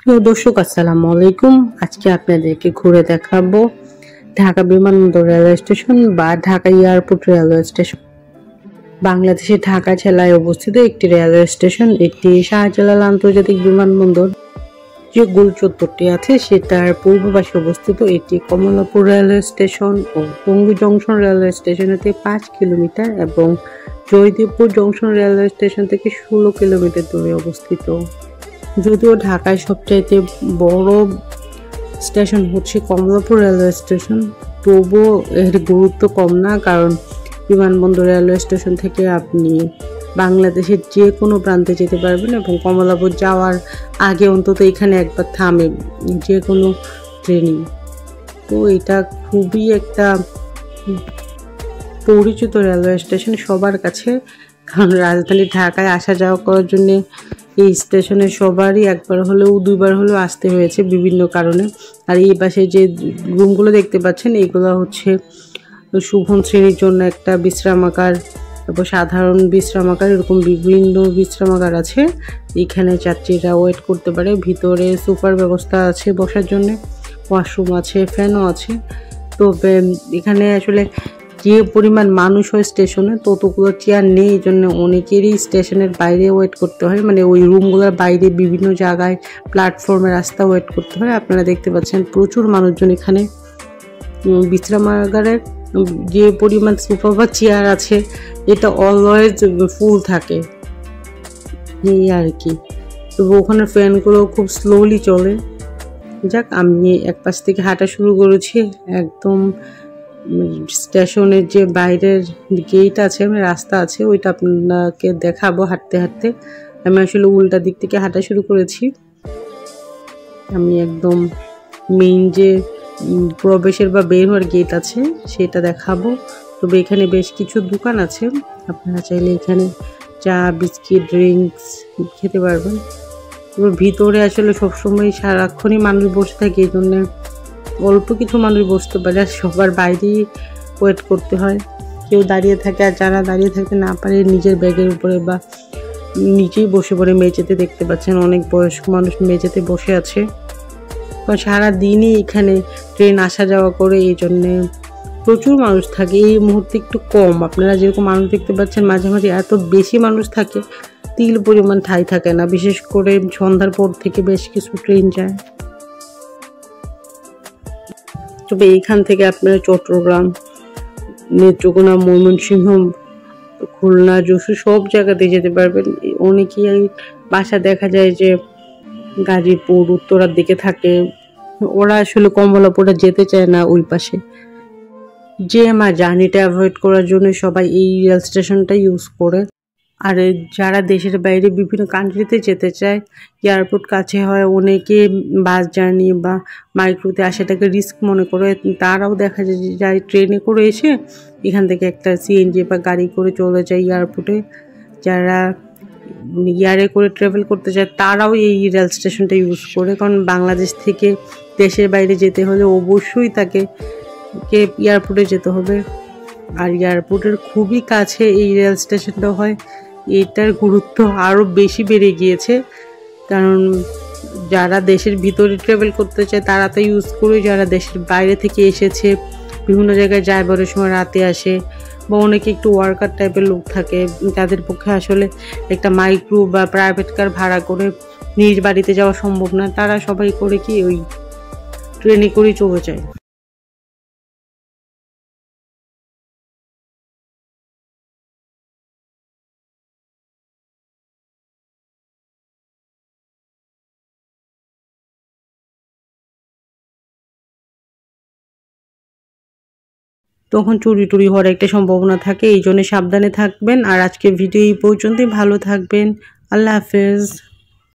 প্রিয় দর্শক, আসসালামু আলাইকুম। আজকে আপনাদেরকে ঘুরে দেখাবো ঢাকা বিমানবন্দর রেলওয়ে স্টেশন বা ঢাকা এয়ারপোর্ট রেলওয়ে স্টেশন। বাংলাদেশের ঢাকা জেলায় অবস্থিত একটি রেলওয়ে স্টেশন। একটি শাহজালাল আন্তর্জাতিক বিমানবন্দর যে গোল চত্বরটি আছে সেটার পূর্ব পাশে অবস্থিত এটি কমলাপুর রেলওয়ে স্টেশন ও টঙ্গী জংশন রেলওয়ে স্টেশন থেকে 5 কিলোমিটার এবং জয়দেবপুর জংশন রেলওয়ে স্টেশন থেকে 16 কিলোমিটার দূরে অবস্থিত। যদিও ঢাকায় সবচাইতে বড় স্টেশন হচ্ছে কমলাপুর রেলওয়ে স্টেশন, তবুও এর গুরুত্ব কম না, কারণ বিমানবন্দর রেলওয়ে স্টেশন থেকে আপনি বাংলাদেশের যে কোনো প্রান্তে যেতে পারবেন এবং কমলাপুর যাওয়ার আগে অন্তত এখানে একবার থামে যে কোনো ট্রেনিং। তো এটা খুবই একটা পরিচিত রেলওয়ে স্টেশন সবার কাছে, কারণ রাজধানী ঢাকায় আসা যাওয়া করার জন্য এই স্টেশনে সবারই একবার হলেও দুইবার হলেও আসতে হয়েছে বিভিন্ন কারণে। আর এই পাশে যে রুমগুলো দেখতে পাচ্ছেন এগুলো হচ্ছে শুভন শ্রেণীর জন্য একটা বিশ্রামাগার, তারপর সাধারণ বিশ্রামাগার, এরকম বিভিন্ন বিশ্রামাগার আছে। এখানে যাত্রীরা ওয়েট করতে পারে। ভিতরে সোফার ব্যবস্থা আছে বসার জন্য, ওয়াশরুম আছে, ফ্যানও আছে। তো এখানে আসলে যে পরিমাণ মানুষ হয় স্টেশনে ততগুলো চেয়ার নেই, এই জন্য অনেকেরই স্টেশনের বাইরে ওয়েট করতে হয়, মানে ওই রুমগুলোর বাইরে বিভিন্ন জায়গায় প্ল্যাটফর্মে রাস্তা ওয়েট করতে হয়। আপনারা দেখতে পাচ্ছেন প্রচুর মানুষজন এখানে। বিশ্রামাগারের যে পরিমাণ সোফা বা চেয়ার আছে এটা অলওয়েজ ফুল থাকে, এই আর কি। তো ওখানে ফ্যানগুলো খুব স্লোলি চলে। যাক, আমি এক পাশ থেকে হাঁটা শুরু করেছি। একদম স্টেশনের যে বাইরের গেট আছে, রাস্তা আছে, ওইটা আপনাকে দেখাবো হাঁটতে হাঁটতে। আমি আসলে উল্টা দিক থেকে হাঁটা শুরু করেছি। আমি একদম মেইন যে প্রবেশের বা বের হওয়ার গেট আছে সেটা দেখাবো। তবে এখানে বেশ কিছু দোকান আছে, আপনারা চাইলে এখানে চা, বিস্কিট, ড্রিঙ্কস খেতে পারবেন। তবে ভিতরে আসলে সবসময় সারাক্ষণই মানুষ বসে থাকে, এই জন্য অল্প কিছু মানুষ বসতে পারে, আর সবার বাইরেই ওয়েট করতে হয়। কেউ দাঁড়িয়ে থাকে, আর যারা দাঁড়িয়ে থাকতে না পারে নিজের ব্যাগের উপরে বা নিচেই বসে পড়ে মেঝেতে। দেখতে পাচ্ছেন অনেক বয়স্ক মানুষ মেঝেতে বসে আছে। সারাদিনই এখানে ট্রেন আসা যাওয়া করে, এই জন্যে প্রচুর মানুষ থাকে। এই মুহূর্তে একটু কম, আপনারা যেরকম মানুষ দেখতে পাচ্ছেন মাঝে মাঝে এত বেশি মানুষ থাকে তিল পরিমাণ ঠাঁই থাকে না, বিশেষ করে সন্ধ্যার পর থেকে বেশ কিছু ট্রেন যায়। তবে এইখান থেকে আপনারা চট্টগ্রাম, নেত্রকোনা, ময়মনসিংহ, খুলনা, যশোর সব জায়গাতে যেতে পারবেন। অনেকেই বাসা দেখা যায় যে গাজীপুর, উত্তরার দিকে থাকে, ওরা আসলে কমলাপুরে যেতে চায় না ওই পাশে। যে আমার জার্নিটা অ্যাভয়েড করার জন্য সবাই এই রেল স্টেশনটা ইউজ করে। আর যারা দেশের বাইরে বিভিন্ন কান্ট্রিতে যেতে চায়, এয়ারপোর্ট কাছে হয়, অনেকে বাস জার্নি বা মাইক্রোতে আসাটাকে রিস্ক মনে করে, তারাও দেখা যায় ট্রেনে করে এসে এখান থেকে একটা সিএনজি বা গাড়ি করে চলে যায় এয়ারপোর্টে। যারা এয়ারে করে ট্রাভেল করতে চায় তারাও এই রেল স্টেশনটা ইউজ করে, কারণ বাংলাদেশ থেকে দেশের বাইরে যেতে হলে অবশ্যই তাকে এয়ারপোর্টে যেতে হবে। আর এয়ারপোর্টের খুবই কাছে এই রেল স্টেশনটা হয়, এটার গুরুত্ব আরও বেশি বেড়ে গিয়েছে। কারণ যারা দেশের ভিতরে ট্রাভেল করতে চায় তারা তো ইউজ করে, যারা দেশের বাইরে থেকে এসেছে বিভিন্ন জায়গায় যায়, বড় সময় রাতে আসে, বা অনেকে একটু ওয়ার্কার টাইপের লোক থাকে, তাদের পক্ষে আসলে একটা মাইক্রো বা প্রাইভেট কার ভাড়া করে নিজ বাড়িতে যাওয়া সম্ভব না, তারা সবাই করে কি ওই ট্রেনে করেই চলে যায়। তখন চুরি টুরি হওয়ার একটা সম্ভাবনা থাকে, এই জন্য সাবধানে থাকবেন। আর আজকের ভিডিও এই পর্যন্তই। ভালো থাকবেন। আল্লাহ হাফেজ।